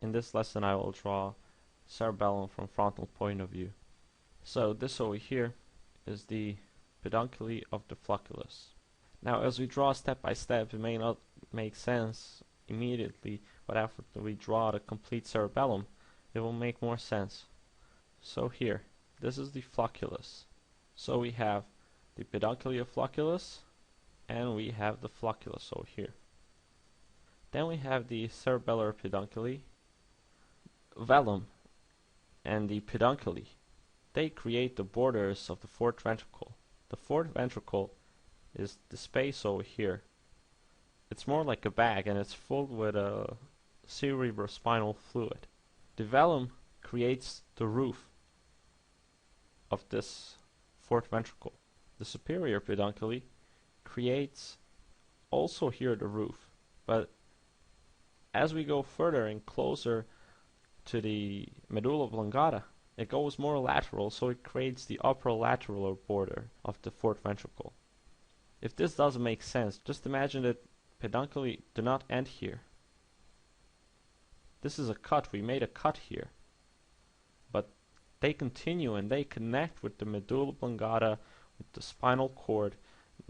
In this lesson I will draw cerebellum from frontal point of view. So this over here is the peduncle of the flocculus. Now as we draw step by step, it may not make sense immediately, but after we draw the complete cerebellum, it will make more sense. So here, this is the flocculus. So we have the peduncle of flocculus, and we have the flocculus over here. Then we have the cerebellar peduncle, velum, and the peduncle. They create the borders of the fourth ventricle. The fourth ventricle is the space over here. It's more like a bag, and it's filled with a cerebrospinal fluid. The velum creates the roof of this fourth ventricle. The superior peduncle creates also here the roof, but as we go further and closer to the medulla oblongata, it goes more lateral, so it creates the upper lateral border of the fourth ventricle. If this doesn't make sense, just imagine that peduncle do not end here. This is a cut, we made a cut here. But they continue and they connect with the medulla oblongata, with the spinal cord.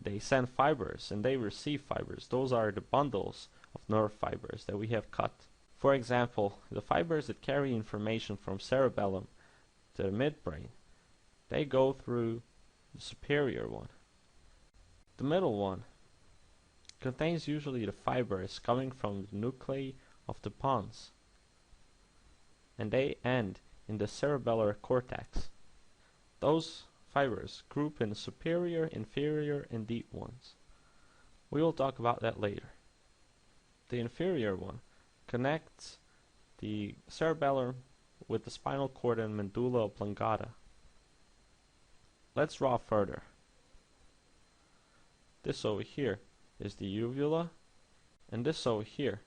They send fibers and they receive fibers. Those are the bundles of nerve fibers that we have cut. For example, the fibers that carry information from cerebellum to the midbrain, they go through the superior one. The middle one contains usually the fibers coming from the nuclei of the pons, and they end in the cerebellar cortex. Those fibers group in superior, inferior, and deep ones. We will talk about that later. The inferior one connects the cerebellum with the spinal cord and medulla oblongata. Let's draw further. This over here is the uvula, and this over here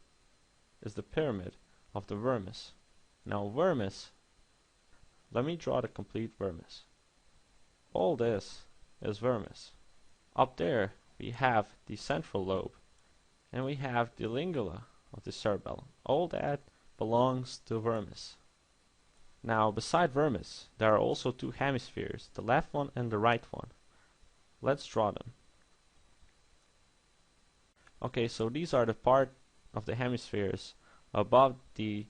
is the pyramid of the vermis. Now vermis, let me draw the complete vermis. All this is vermis. Up there we have the central lobe, and we have the lingula of the cerebellum. All that belongs to vermis. Now beside vermis there are also two hemispheres, the left one and the right one. Let's draw them. Okay, so these are the part of the hemispheres above the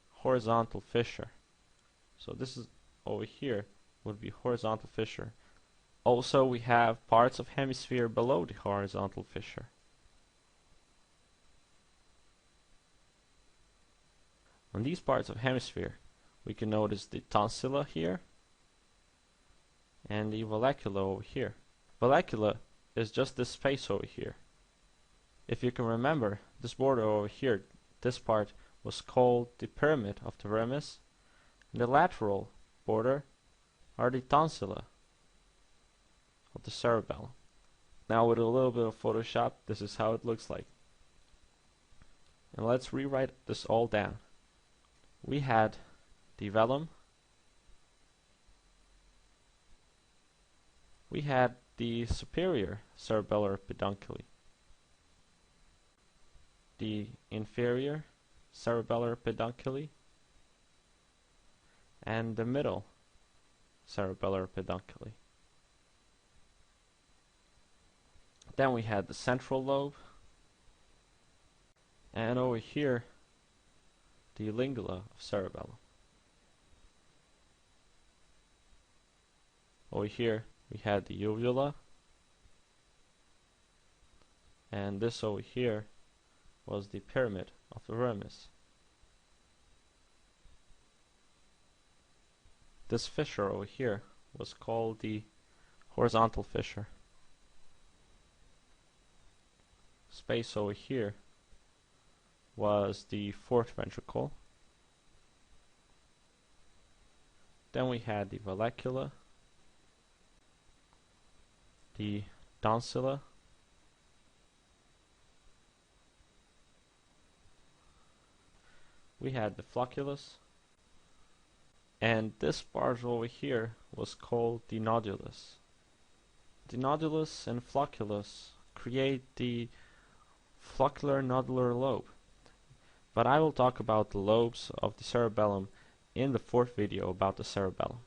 horizontal fissure. So this is over here would be horizontal fissure. Also we have parts of hemisphere below the horizontal fissure. On these parts of hemisphere we can notice the tonsilla here and the vallecula over here. Vallecula is just this space over here. If you can remember, this border over here, this part was called the pyramid of the vermis, and the lateral border are the tonsilla of the cerebellum. Now with a little bit of Photoshop, this is how it looks like. And let's rewrite this all down. We had the velum, we had the superior cerebellar peduncle, the inferior cerebellar peduncle, and the middle cerebellar peduncle. Then we had the central lobe, and over here the lingula of cerebellum. Over here we had the uvula, and this over here was the pyramid of the vermis. This fissure over here was called the horizontal fissure. Space over here was the fourth ventricle. Then we had the vallecula, the tonsilla, we had the flocculus, and this part over here was called the nodulus. The nodulus and flocculus create the floccular nodular lobe. but I will talk about the lobes of the cerebellum in the fourth video about the cerebellum.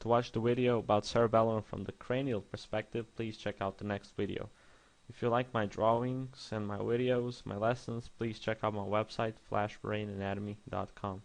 To watch the video about cerebellum from the cranial perspective, please check out the next video. If you like my drawings and my videos, my lessons, please check out my website, flashbrainanatomy.com.